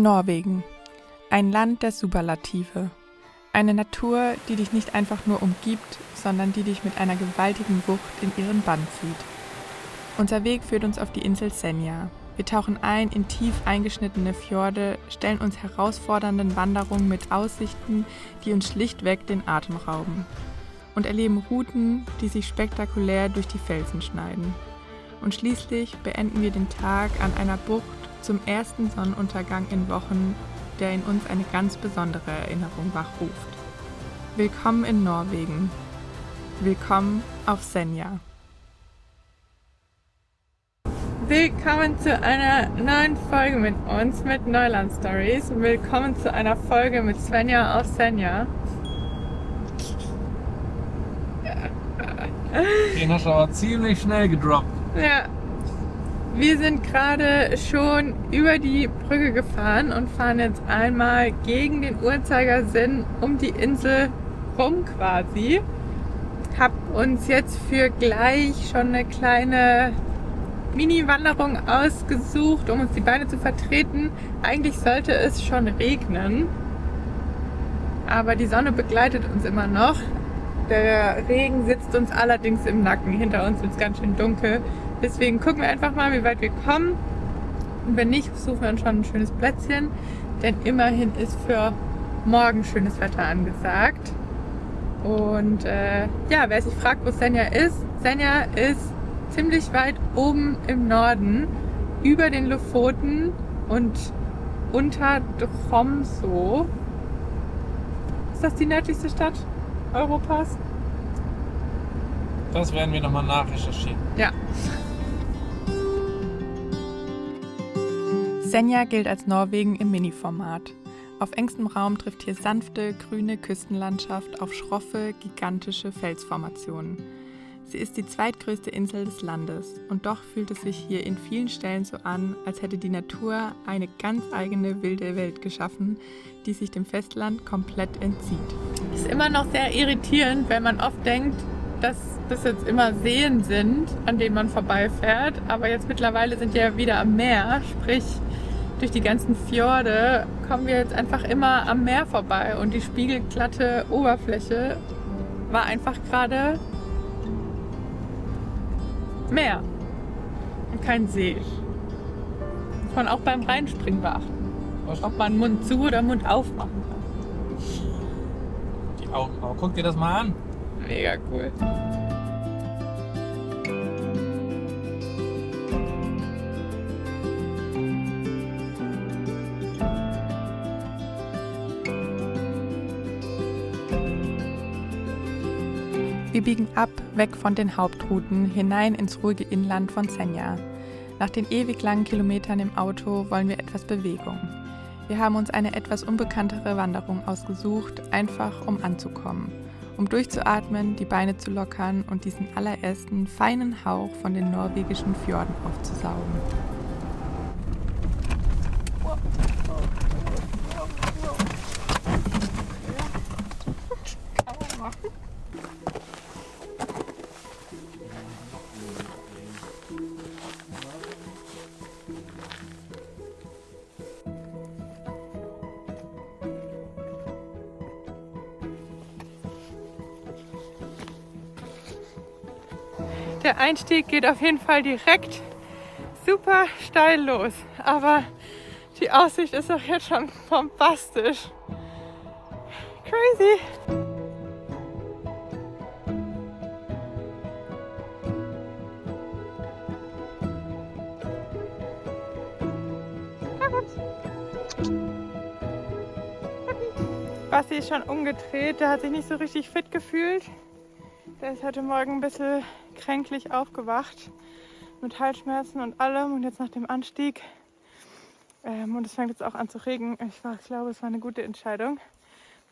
Norwegen. Ein Land der Superlative. Eine Natur, die dich nicht einfach nur umgibt, sondern die dich mit einer gewaltigen Wucht in ihren Bann zieht. Unser Weg führt uns auf die Insel Senja. Wir tauchen ein in tief eingeschnittene Fjorde, stellen uns herausfordernden Wanderungen mit Aussichten, die uns schlichtweg den Atem rauben. Und erleben Routen, die sich spektakulär durch die Felsen schneiden. Und schließlich beenden wir den Tag an einer Bucht zum ersten Sonnenuntergang in Wochen, der in uns eine ganz besondere Erinnerung wachruft. Willkommen in Norwegen. Willkommen auf Senja. Willkommen zu einer neuen Folge mit uns, mit Neuland Stories. Willkommen zu einer Folge mit Svenja auf Senja. Den hast du aber ziemlich schnell gedroppt. Ja, wir sind gerade schon über die Brücke gefahren und fahren jetzt einmal gegen den Uhrzeigersinn um die Insel rum quasi. Hab uns jetzt für gleich schon eine kleine Mini-Wanderung ausgesucht, um uns die Beine zu vertreten. Eigentlich sollte es schon regnen, aber die Sonne begleitet uns immer noch. Der Regen sitzt uns allerdings im Nacken. Hinter uns wird es ganz schön dunkel. Deswegen gucken wir einfach mal, wie weit wir kommen. Und wenn nicht, suchen wir uns schon ein schönes Plätzchen. Denn immerhin ist für morgen schönes Wetter angesagt. Und wer sich fragt, wo Senja ist ziemlich weit oben im Norden, über den Lofoten und unter Tromsø. Ist das die nördlichste Stadt Europas? Das werden wir nochmal nachrecherchieren. Ja. Senja gilt als Norwegen im Mini-Format. Auf engstem Raum trifft hier sanfte, grüne Küstenlandschaft auf schroffe, gigantische Felsformationen. Sie ist die zweitgrößte Insel des Landes und doch fühlt es sich hier in vielen Stellen so an, als hätte die Natur eine ganz eigene wilde Welt geschaffen, die sich dem Festland komplett entzieht. Es ist immer noch sehr irritierend, wenn man oft denkt, dass das jetzt immer Seen sind, an denen man vorbeifährt, aber jetzt mittlerweile sind wir ja wieder am Meer, sprich durch die ganzen Fjorde kommen wir jetzt einfach immer am Meer vorbei und die spiegelglatte Oberfläche war einfach gerade Meer und kein See. Muss man auch beim Reinspringen beachten. Ob man Mund zu oder Mund aufmachen kann. Die Augen. Oh, guck dir das mal an. Mega cool. Wir biegen ab, weg von den Hauptrouten, hinein ins ruhige Inland von Senja. Nach den ewig langen Kilometern im Auto wollen wir etwas Bewegung. Wir haben uns eine etwas unbekanntere Wanderung ausgesucht, einfach um anzukommen, um durchzuatmen, die Beine zu lockern und diesen allerersten feinen Hauch von den norwegischen Fjorden aufzusaugen. Der Einstieg geht auf jeden Fall direkt super steil los, aber die Aussicht ist auch jetzt schon bombastisch. Crazy! Basti ist schon umgedreht, der hat sich nicht so richtig fit gefühlt. Der ist heute Morgen ein bisschen kränklich aufgewacht mit Halsschmerzen und allem und jetzt nach dem Anstieg und es fängt jetzt auch an zu regnen. Ich glaube, es war eine gute Entscheidung.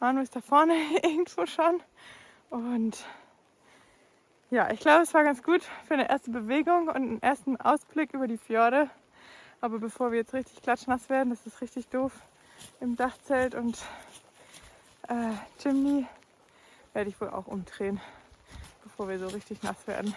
Manu ist da vorne irgendwo schon und ja, ich glaube, es war ganz gut für eine erste Bewegung und einen ersten Ausblick über die Fjorde. Aber bevor wir jetzt richtig klatschnass werden, das ist richtig doof im Dachzelt und Chimney, werde ich wohl auch umdrehen, bevor wir so richtig nass werden.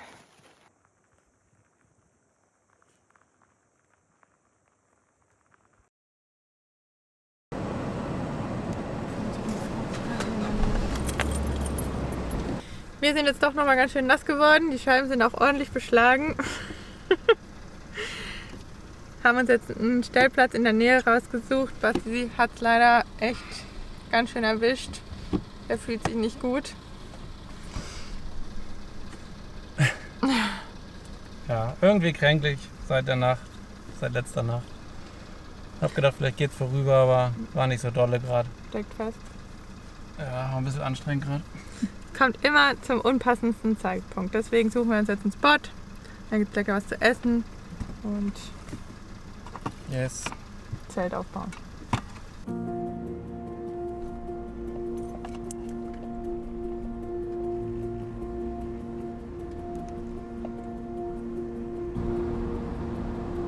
Wir sind jetzt doch nochmal ganz schön nass geworden. Die Scheiben sind auch ordentlich beschlagen. Haben uns jetzt einen Stellplatz in der Nähe rausgesucht. Basti hat es leider echt ganz schön erwischt. Er fühlt sich nicht gut. Ja, irgendwie kränklich seit letzter Nacht. Hab gedacht, vielleicht geht's vorüber, aber war nicht so dolle gerade. Steckt fest. Ja, war ein bisschen anstrengend gerade. Kommt immer zum unpassendsten Zeitpunkt. Deswegen suchen wir uns jetzt einen Spot. Dann gibt es lecker was zu essen und Yes. Zelt aufbauen.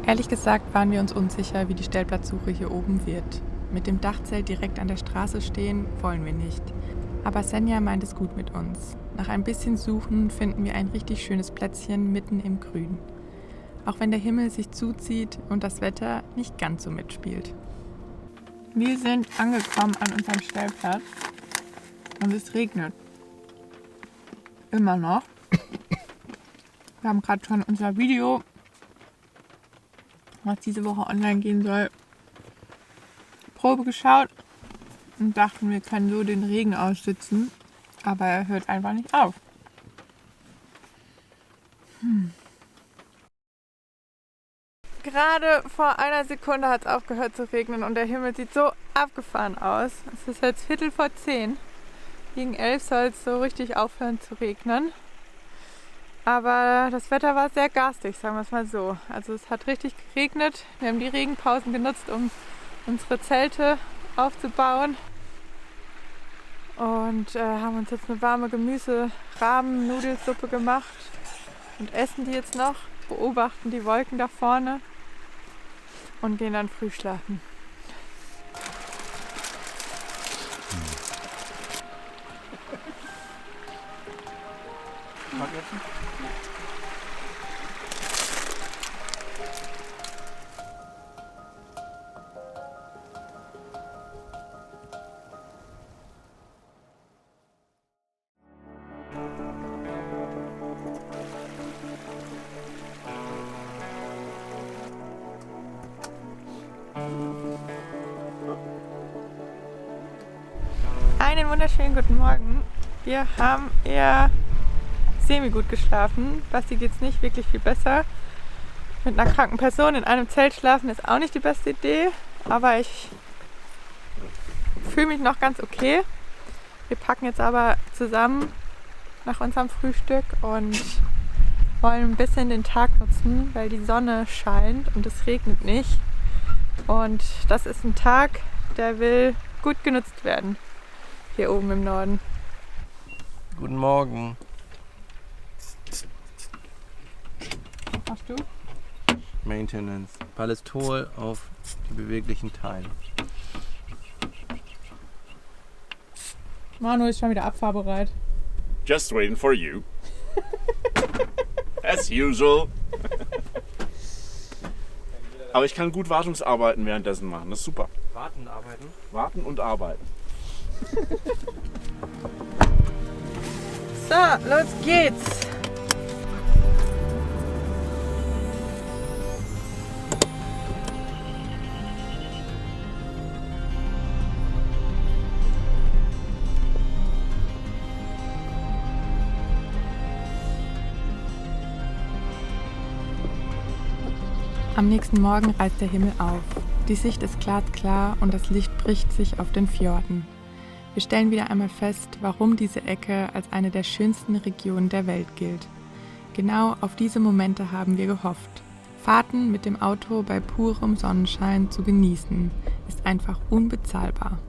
Ehrlich gesagt waren wir uns unsicher, wie die Stellplatzsuche hier oben wird. Mit dem Dachzelt direkt an der Straße stehen wollen wir nicht. Aber Senja meint es gut mit uns. Nach ein bisschen Suchen finden wir ein richtig schönes Plätzchen mitten im Grün. Auch wenn der Himmel sich zuzieht und das Wetter nicht ganz so mitspielt. Wir sind angekommen an unserem Stellplatz und es regnet. Immer noch. Wir haben gerade schon unser Video, was diese Woche online gehen soll, Probe geschaut und dachten, wir können so den Regen aussitzen, aber er hört einfach nicht auf. Gerade vor einer Sekunde hat es aufgehört zu regnen und der Himmel sieht so abgefahren aus. Es ist jetzt 9:15. Gegen 11 soll es so richtig aufhören zu regnen. Aber das Wetter war sehr garstig, sagen wir es mal so. Also es hat richtig geregnet. Wir haben die Regenpausen genutzt, um unsere Zelte aufzubauen. Und haben uns jetzt eine warme Gemüse-Rahmen-Nudelsuppe gemacht. Und essen die jetzt noch, beobachten die Wolken da vorne und gehen dann früh schlafen. Einen wunderschönen guten Morgen. Wir haben eher semi-gut geschlafen. Basti geht es nicht wirklich viel besser. Mit einer kranken Person in einem Zelt schlafen ist auch nicht die beste Idee, aber ich fühle mich noch ganz okay. Wir packen jetzt aber zusammen nach unserem Frühstück und wollen ein bisschen den Tag nutzen, weil die Sonne scheint und es regnet nicht. Und das ist ein Tag, der will gut genutzt werden. Hier oben im Norden. Guten Morgen. Was machst du? Maintenance. Ballistol auf die beweglichen Teile. Manu ist schon wieder abfahrbereit. Just waiting for you. As usual. Aber ich kann gut Wartungsarbeiten währenddessen machen. Das ist super. Warten, arbeiten. Warten und arbeiten. So, los geht's! Am nächsten Morgen reißt der Himmel auf. Die Sicht ist glasklar und das Licht bricht sich auf den Fjorden. Wir stellen wieder einmal fest, warum diese Ecke als eine der schönsten Regionen der Welt gilt. Genau auf diese Momente haben wir gehofft. Fahrten mit dem Auto bei purem Sonnenschein zu genießen, ist einfach unbezahlbar.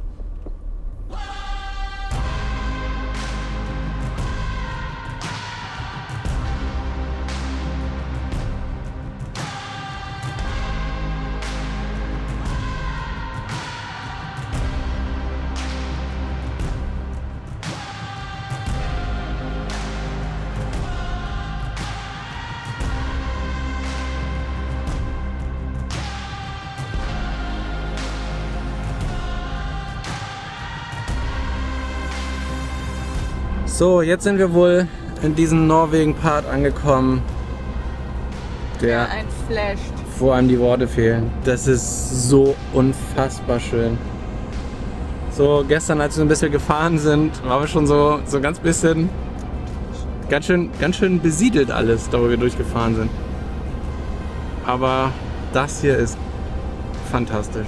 So, jetzt sind wir wohl in diesem Norwegen-Part angekommen, der Ein Flash. wo einem die Worte fehlen. Das ist so unfassbar schön. So, gestern, als wir ein bisschen gefahren sind, waren wir schon so ganz bisschen, ganz schön besiedelt alles, da wo wir durchgefahren sind. Aber das hier ist fantastisch.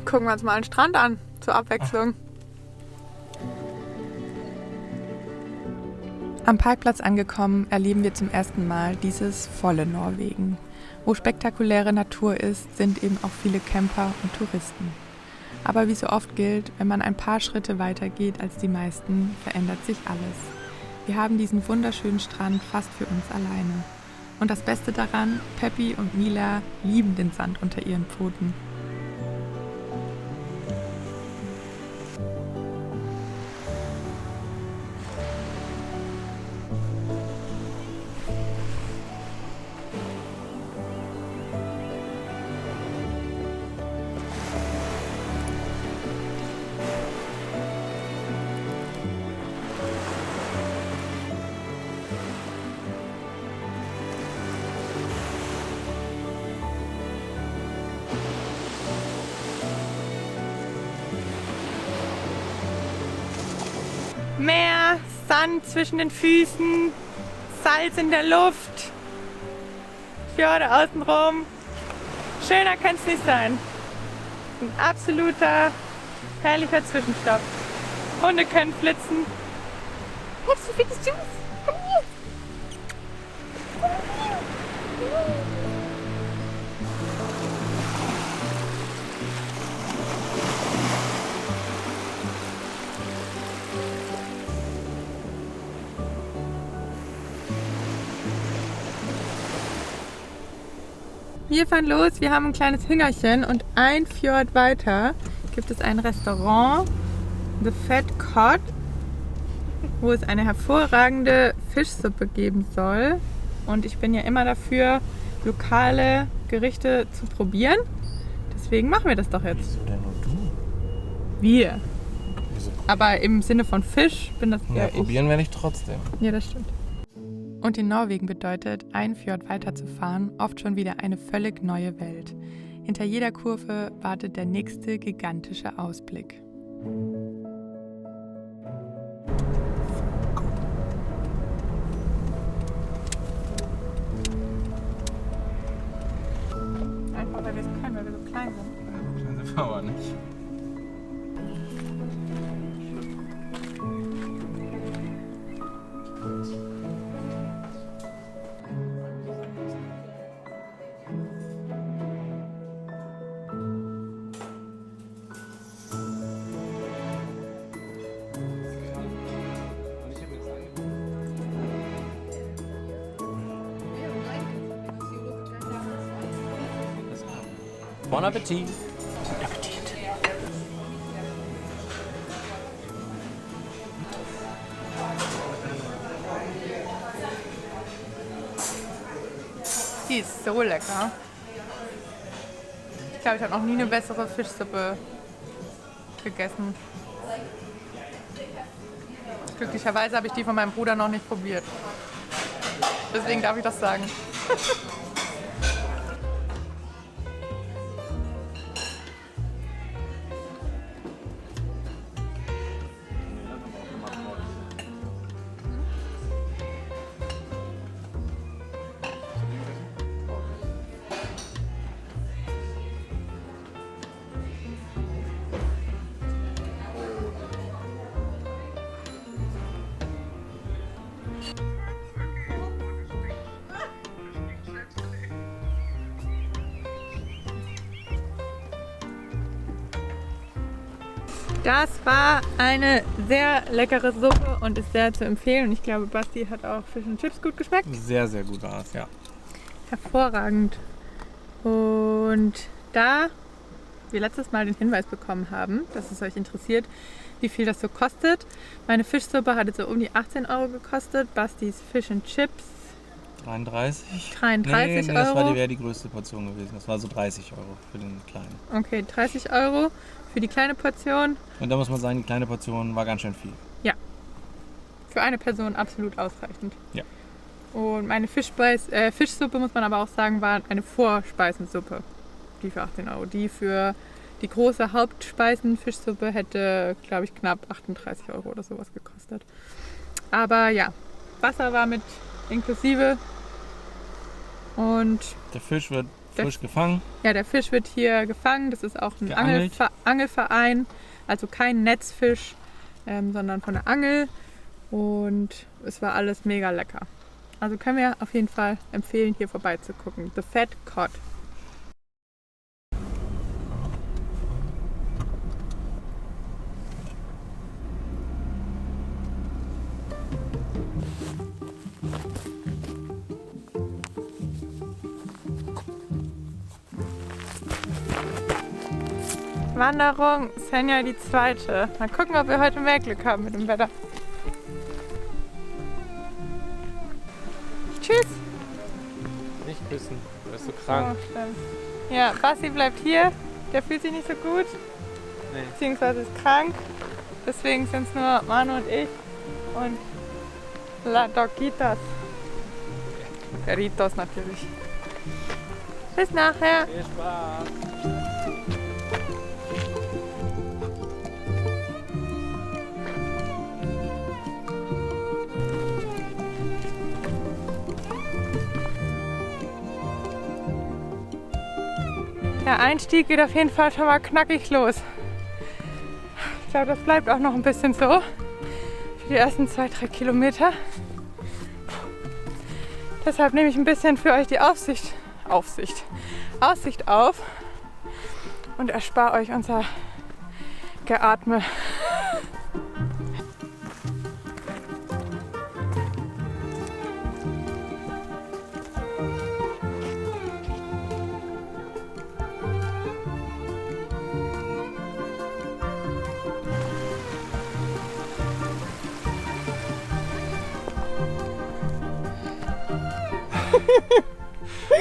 Gucken wir uns mal einen Strand an, zur Abwechslung. Am Parkplatz angekommen, erleben wir zum ersten Mal dieses volle Norwegen. Wo spektakuläre Natur ist, sind eben auch viele Camper und Touristen. Aber wie so oft gilt, wenn man ein paar Schritte weiter geht als die meisten, verändert sich alles. Wir haben diesen wunderschönen Strand fast für uns alleine. Und das Beste daran, Peppi und Mila lieben den Sand unter ihren Pfoten. Meer, Sand zwischen den Füßen, Salz in der Luft, Fjorde außenrum. Schöner kann es nicht sein. Ein absoluter, herrlicher Zwischenstopp. Hunde können flitzen. Hast du viel süß? Komm hier. Wir fahren los, wir haben ein kleines Hüngerchen und ein Fjord weiter gibt es ein Restaurant, The Fat Cod, wo es eine hervorragende Fischsuppe geben soll. Und ich bin ja immer dafür, lokale Gerichte zu probieren. Deswegen machen wir das doch jetzt. Wieso denn nur du? Wir. Wieso? Aber im Sinne von Fisch bin das Ja, eher ich. probieren werde ich trotzdem. Ja, das stimmt. Und in Norwegen bedeutet, ein Fjord weiterzufahren, oft schon wieder eine völlig neue Welt. Hinter jeder Kurve wartet der nächste gigantische Ausblick. Einfach weil wir es können, weil wir so klein sind. Das aber nicht. Bon Appetit! Die ist so lecker. Ich glaube, ich habe noch nie eine bessere Fischsuppe gegessen. Glücklicherweise habe ich die von meinem Bruder noch nicht probiert. Deswegen darf ich das sagen. Das war eine sehr leckere Suppe und ist sehr zu empfehlen. Und ich glaube, Basti hat auch Fish and Chips gut geschmeckt. Sehr, sehr gut war es, ja. Hervorragend. Und da wir letztes Mal den Hinweis bekommen haben, dass es euch interessiert, wie viel das so kostet. Meine Fischsuppe hatte so um die 18 Euro gekostet. Bastis Fish and Chips 33? 33 nee, das Euro. wäre die größte Portion gewesen. Das war so 30 Euro für den kleinen. Okay, 30 Euro für die kleine Portion. Und da muss man sagen, die kleine Portion war ganz schön viel. Für eine Person absolut ausreichend. Ja. Und meine Fischsuppe, muss man aber auch sagen, war eine Vorspeisensuppe. Die für 18 Euro. Die für die große Hauptspeisenfischsuppe hätte, glaube ich, knapp 38 Euro oder sowas gekostet. Aber ja, Wasser war mit inklusive. Und Der Fisch wird frisch gefangen. ja, der Fisch wird hier gefangen. Das ist auch ein Geangelt. Angelverein. Also kein Netzfisch, sondern von der Angel. Und es war alles mega lecker. Also können wir auf jeden Fall empfehlen, hier vorbeizugucken. The Fat Cod. Wanderung Senja die zweite. Mal gucken, ob wir heute mehr Glück haben mit dem Wetter. Tschüss. Nicht küssen, du bist so Oh, stimmt. Ja, Basti bleibt hier. Der fühlt sich nicht so gut. Nee. Beziehungsweise ist krank. Deswegen sind es nur Manu und ich und La Doquitas. Perritos natürlich. Bis nachher. Viel Spaß. Der Einstieg geht auf jeden Fall schon mal knackig los. Ich glaube, das bleibt auch noch ein bisschen so. Für die ersten 2-3 Kilometer. Deshalb nehme ich ein bisschen für euch die Aussicht auf und erspare euch unser Geatme.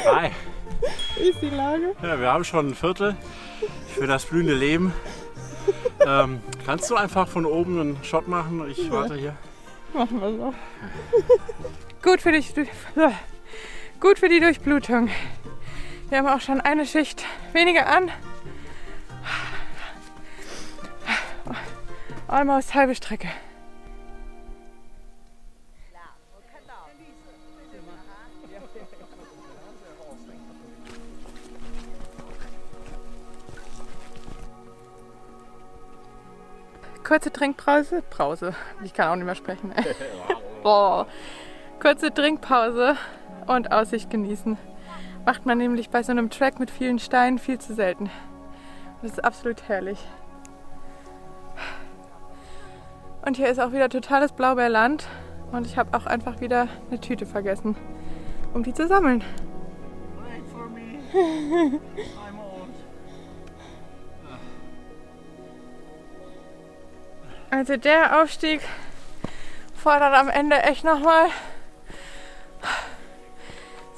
Hi. Wie ist die Lage? Ja, wir haben schon ein Viertel für das blühende Leben. Kannst du einfach von oben einen Shot machen? Ich warte hier. Machen wir so. Gut für die Durchblutung. Wir haben auch schon eine Schicht weniger an. Almost halbe Strecke. Kurze Trinkpause. Ich kann auch nicht mehr sprechen. Boah. Kurze Trinkpause und Aussicht genießen. Macht man nämlich bei so einem Track mit vielen Steinen viel zu selten. Das ist absolut herrlich. Und hier ist auch wieder totales Blaubeerland. Und ich habe auch einfach wieder eine Tüte vergessen, um die zu sammeln. Wait for me. I'm old. Also der Aufstieg fordert am Ende echt nochmal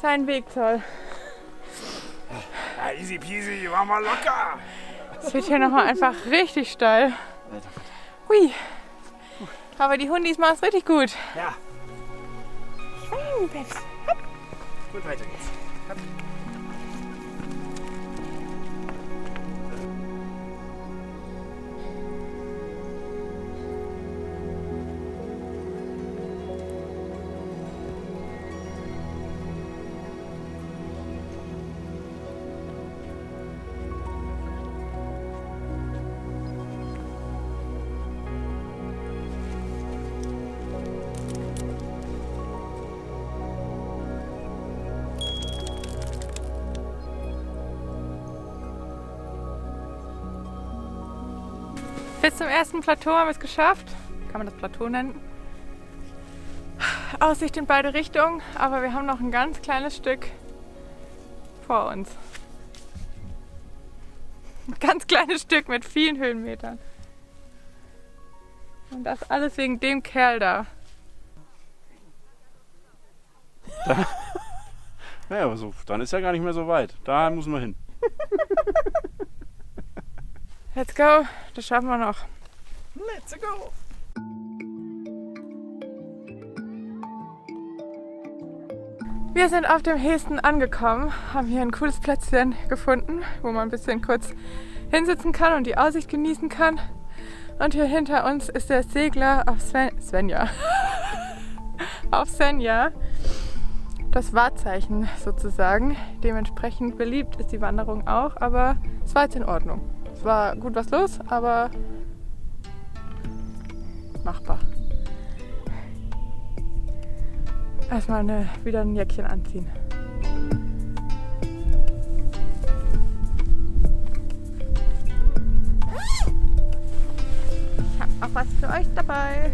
seinen Wegzoll. Ja, easy peasy, mach mal locker. Es wird hier nochmal einfach richtig steil. Hui. Aber die Hundis machen es richtig gut. Ja. Gut, weiter geht's. Bis zum ersten Plateau haben wir es geschafft. Kann man das Plateau nennen? Aussicht in beide Richtungen, aber wir haben noch ein ganz kleines Stück vor uns. Ein ganz kleines Stück mit vielen Höhenmetern. Und das alles wegen dem Kerl da. Naja, aber so, dann ist ja gar nicht mehr so weit. Da müssen wir hin. Let's go, das schaffen wir noch. Let's go! Wir sind auf dem Hesten angekommen, haben hier ein cooles Plätzchen gefunden, wo man ein bisschen kurz hinsitzen kann und die Aussicht genießen kann. Und hier hinter uns ist der Segler auf Svenja. Auf Senja. Das Wahrzeichen sozusagen. Dementsprechend beliebt ist die Wanderung auch, aber es war jetzt in Ordnung. Es war gut was los, aber machbar. Erstmal wieder ein Jäckchen anziehen. Ich habe auch was für euch dabei.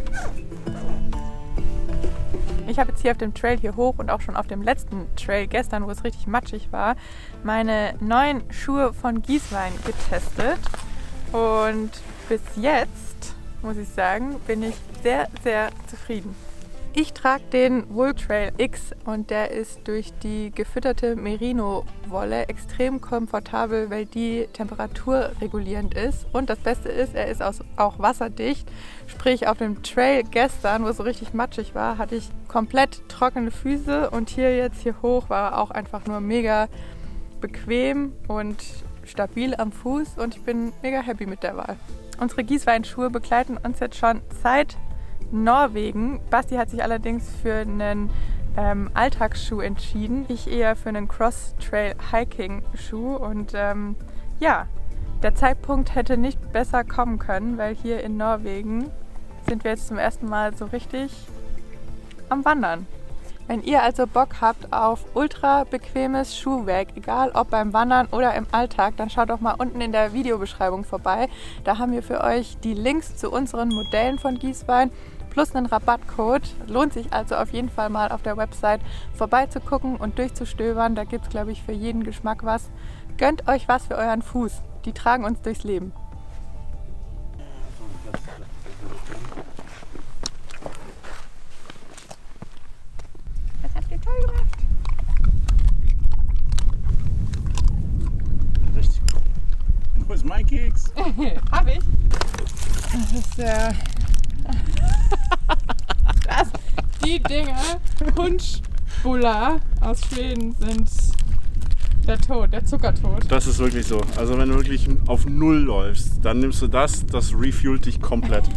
Ich habe jetzt hier auf dem Trail hier hoch und auch schon auf dem letzten Trail gestern, wo es richtig matschig war, meine neuen Schuhe von Gieswein getestet. Und bis jetzt, muss ich sagen, bin ich sehr, sehr zufrieden. Ich trage den Wool Trail X und der ist durch die gefütterte Merino-Wolle extrem komfortabel, weil die temperaturregulierend ist. Und das Beste ist, er ist auch wasserdicht. Sprich, auf dem Trail gestern, wo es so richtig matschig war, hatte ich komplett trockene Füße. Und hier jetzt hier hoch war auch einfach nur mega bequem und stabil am Fuß. Und ich bin mega happy mit der Wahl. Unsere Gieswein-Schuhe begleiten uns jetzt schon seit Norwegen. Basti hat sich allerdings für einen Alltagsschuh entschieden. Ich eher für einen Cross-Trail-Hiking-Schuh. Und ja, der Zeitpunkt hätte nicht besser kommen können, weil hier in Norwegen sind wir jetzt zum ersten Mal so richtig am Wandern. Wenn ihr also Bock habt auf ultra bequemes Schuhwerk, egal ob beim Wandern oder im Alltag, dann schaut doch mal unten in der Videobeschreibung vorbei. Da haben wir für euch die Links zu unseren Modellen von Gieswein plus einen Rabattcode. Lohnt sich also auf jeden Fall mal auf der Website vorbeizugucken und durchzustöbern. Da gibt es, glaube ich, für jeden Geschmack was. Gönnt euch was für euren Fuß. Die tragen uns durchs Leben. Das habt ihr toll gemacht. Richtig gut. Wo ist mein Keks? Hab ich. Das ist der... Die Dinger, Hundsbulla aus Schweden, sind der Tod, der Zuckertod. Das ist wirklich so. Also wenn du wirklich auf Null läufst, dann nimmst du das refuelt dich komplett.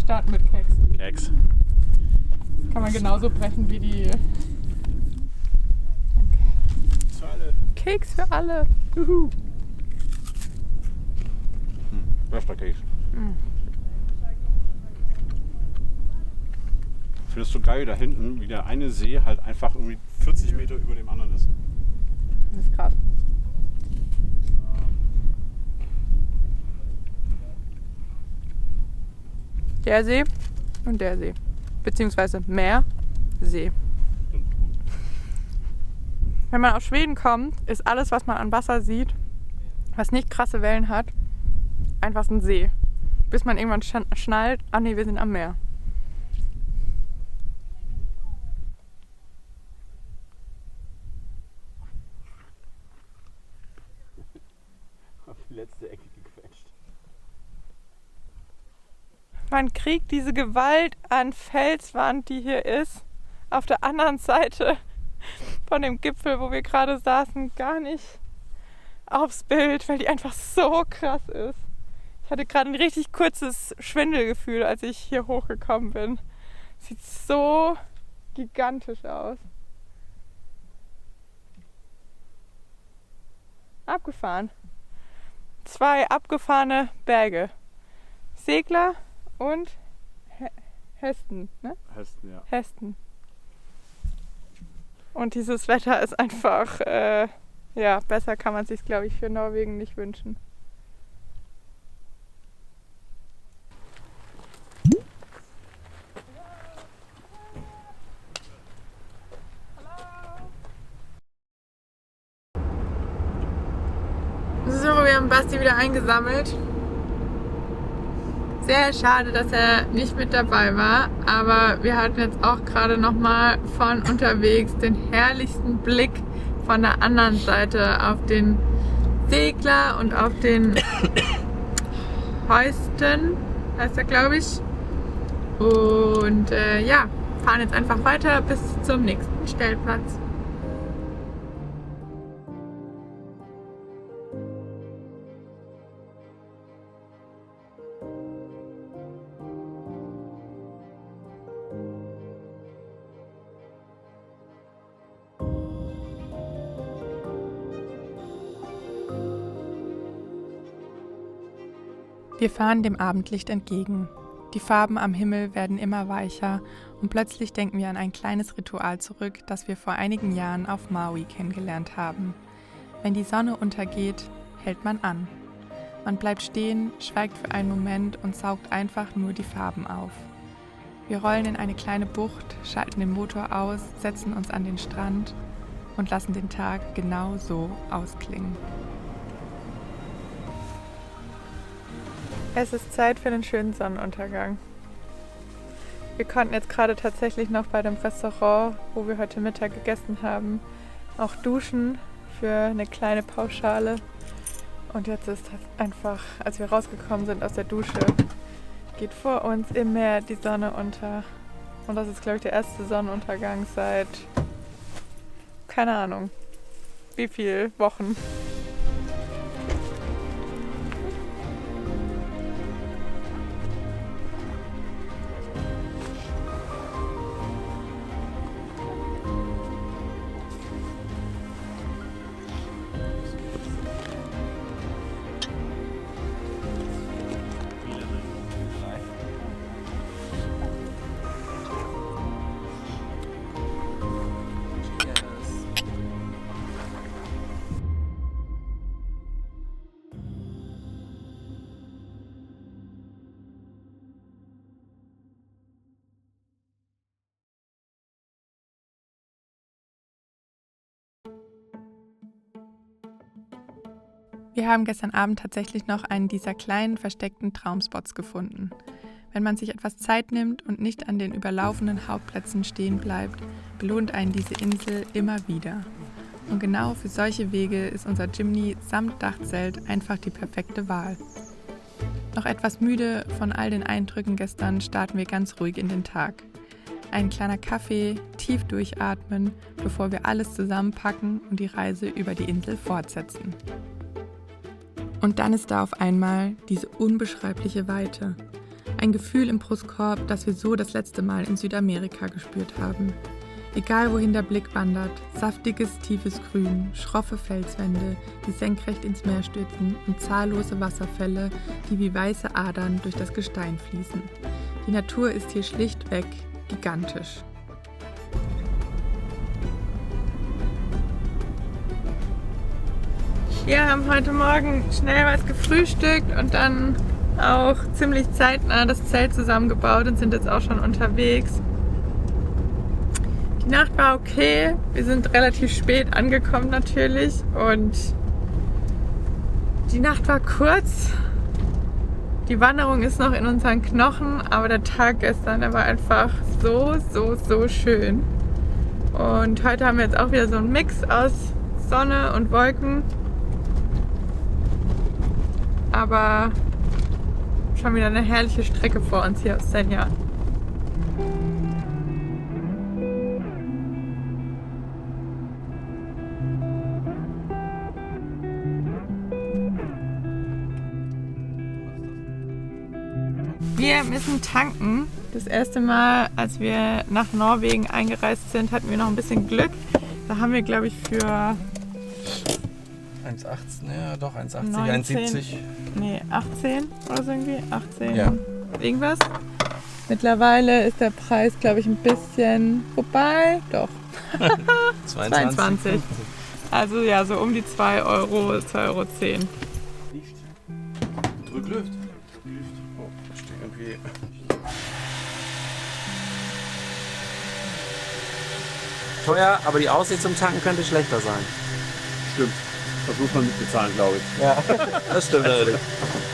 Starten mit Keks. Keks. Kann man genauso brechen wie die... Für alle. Keks für alle. Juhu. Bester Keks. Ich finde es so geil da hinten, wie der eine See halt einfach irgendwie 40 Meter über dem anderen ist. Das ist krass. Der See und der See. Beziehungsweise Meer, See. Wenn man aus Schweden kommt, ist alles, was man an Wasser sieht, was nicht krasse Wellen hat, einfach ein See. Bis man irgendwann schnallt, ah nee, wir sind am Meer. Auf die letzte Ecke gequetscht. Man kriegt diese Gewalt an Felswand, die hier ist, auf der anderen Seite von dem Gipfel, wo wir gerade saßen, gar nicht aufs Bild, weil die einfach so krass ist. Ich hatte gerade ein richtig kurzes Schwindelgefühl, als ich hier hochgekommen bin. Sieht so gigantisch aus. Abgefahren. 2 abgefahrene Berge. Segler und Hesten, ne? Hesten, ja. Hesten. Und dieses Wetter ist einfach, ja, besser kann man es sich, glaube ich, für Norwegen nicht wünschen. haben Basti wieder eingesammelt. Sehr schade, dass er nicht mit dabei war, aber wir hatten jetzt auch gerade nochmal von unterwegs den herrlichsten Blick von der anderen Seite auf den Segler und auf den Heusten, heißt er, glaube ich. Und ja, fahren jetzt einfach weiter bis zum nächsten Stellplatz. Wir fahren dem Abendlicht entgegen. Die Farben am Himmel werden immer weicher und plötzlich denken wir an ein kleines Ritual zurück, das wir vor einigen Jahren auf Maui kennengelernt haben. Wenn die Sonne untergeht, hält man an. Man bleibt stehen, schweigt für einen Moment und saugt einfach nur die Farben auf. Wir rollen in eine kleine Bucht, schalten den Motor aus, setzen uns an den Strand und lassen den Tag genau so ausklingen. Es ist Zeit für einen schönen Sonnenuntergang. Wir konnten jetzt gerade tatsächlich noch bei dem Restaurant, wo wir heute Mittag gegessen haben, auch duschen für eine kleine Pauschale. Und jetzt ist einfach, als wir rausgekommen sind aus der Dusche, geht vor uns im Meer die Sonne unter. Und das ist, glaube ich, der erste Sonnenuntergang seit, keine Ahnung, wie viel Wochen. Wir haben gestern Abend tatsächlich noch einen dieser kleinen, versteckten Traumspots gefunden. Wenn man sich etwas Zeit nimmt und nicht an den überlaufenden Hauptplätzen stehen bleibt, belohnt einen diese Insel immer wieder. Und genau für solche Wege ist unser Jimny samt Dachzelt einfach die perfekte Wahl. Noch etwas müde von all den Eindrücken gestern starten wir ganz ruhig in den Tag. Ein kleiner Kaffee, tief durchatmen, bevor wir alles zusammenpacken und die Reise über die Insel fortsetzen. Und dann ist da auf einmal diese unbeschreibliche Weite. Ein Gefühl im Brustkorb, das wir so das letzte Mal in Südamerika gespürt haben. Egal wohin der Blick wandert, saftiges, tiefes Grün, schroffe Felswände, die senkrecht ins Meer stürzen und zahllose Wasserfälle, die wie weiße Adern durch das Gestein fließen. Die Natur ist hier schlichtweg gigantisch. Wir haben heute Morgen schnell was gefrühstückt und dann auch ziemlich zeitnah das Zelt zusammengebaut und sind jetzt auch schon unterwegs. Die Nacht war okay, wir sind relativ spät angekommen natürlich und die Nacht war kurz. Die Wanderung ist noch in unseren Knochen, aber der Tag gestern, der war einfach so schön. Und heute haben wir jetzt auch wieder so einen Mix aus Sonne und Wolken. Aber schon wieder eine herrliche Strecke vor uns hier aus Senja. Wir müssen tanken. Das erste Mal, als wir nach Norwegen eingereist sind, hatten wir noch ein bisschen Glück. Da haben wir, glaube ich, für 1,18, ja doch, 1,80, 1,70. Nee, 18 oder so irgendwie. 18 Ja. irgendwas. Mittlerweile ist der Preis, glaube ich, ein bisschen vorbei. Doch. 22. Also ja, so um die 2 Euro, 2,10 Euro. Drückluft. Oh, da steht irgendwie. Teuer, aber die Aussicht zum Tanken könnte schlechter sein. Stimmt. Das muss man mitbezahlen, glaube ich. Ja, das stimmt allerdings. Muss.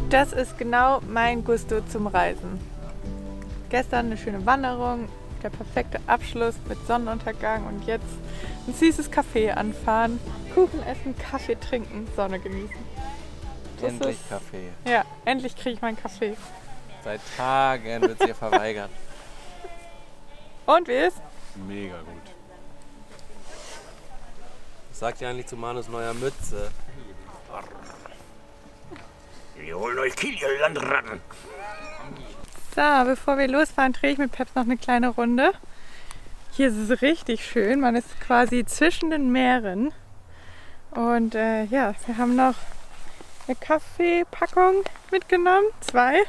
Das ist genau mein Gusto zum Reisen. Gestern eine schöne Wanderung, der perfekte Abschluss mit Sonnenuntergang und jetzt ein süßes Café anfahren, Kuchen essen, Kaffee trinken, Sonne genießen. Das Endlich ist, Kaffee. Ja, endlich kriege ich meinen Kaffee. Seit Tagen wird es ihr verweigert. Und wie ist? Mega gut. Was sagt ihr eigentlich zu Manus neuer Mütze? Wir holen euch Kiel, ihr Landratten. So, bevor wir losfahren, drehe ich mit Peps noch eine kleine Runde. Hier ist es richtig schön. Man ist quasi zwischen den Meeren. Und ja, wir haben noch eine Kaffeepackung mitgenommen. 2.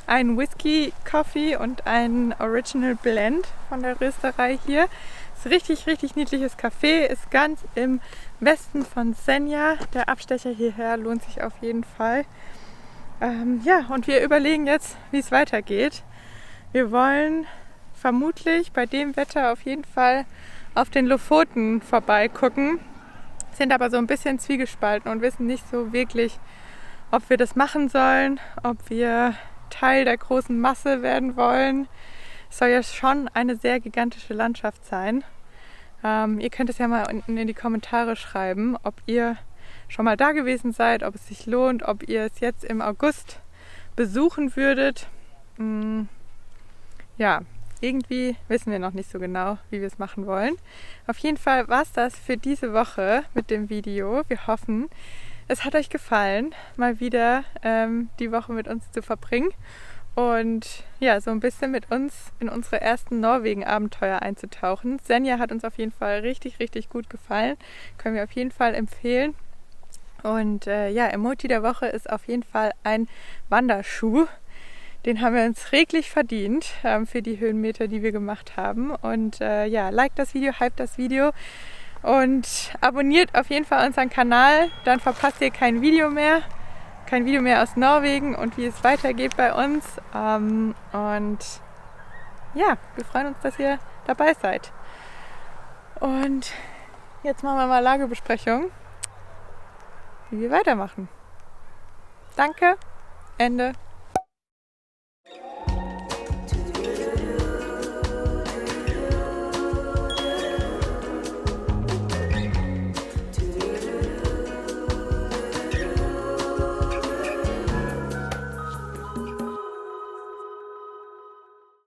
Ein Whisky Coffee und ein Original Blend von der Rösterei hier. Ist richtig, richtig niedliches Café. Ist ganz im Westen von Senja. Der Abstecher hierher lohnt sich auf jeden Fall. Ja, und wir überlegen jetzt, wie es weitergeht. Wir wollen vermutlich bei dem Wetter auf jeden Fall auf den Lofoten vorbeigucken, sind aber so ein bisschen zwiegespalten und wissen nicht so wirklich, ob wir das machen sollen, ob wir Teil der großen Masse werden wollen. Es soll ja schon eine sehr gigantische Landschaft sein. Ihr könnt es ja mal unten in die Kommentare schreiben, ob ihr schon mal da gewesen seid, ob es sich lohnt, ob ihr es jetzt im August besuchen würdet. Ja, irgendwie wissen wir noch nicht so genau, wie wir es machen wollen. Auf jeden Fall war es das für diese Woche mit dem Video. Wir hoffen, es hat euch gefallen, mal wieder die Woche mit uns zu verbringen und ja, so ein bisschen mit uns in unsere ersten Norwegen-Abenteuer einzutauchen. Senja hat uns auf jeden Fall richtig, richtig gut gefallen. Können wir auf jeden Fall empfehlen. Und ja, Emoji der Woche ist auf jeden Fall ein Wanderschuh. Den haben wir uns reglich verdient für die Höhenmeter, die wir gemacht haben. Und ja, liked das Video, hypt das Video und abonniert auf jeden Fall unseren Kanal. Dann verpasst ihr kein Video mehr aus Norwegen und wie es weitergeht bei uns. Und ja, wir freuen uns, dass ihr dabei seid. Und jetzt machen wir mal Lagebesprechung, wie wir weitermachen. Danke, Ende.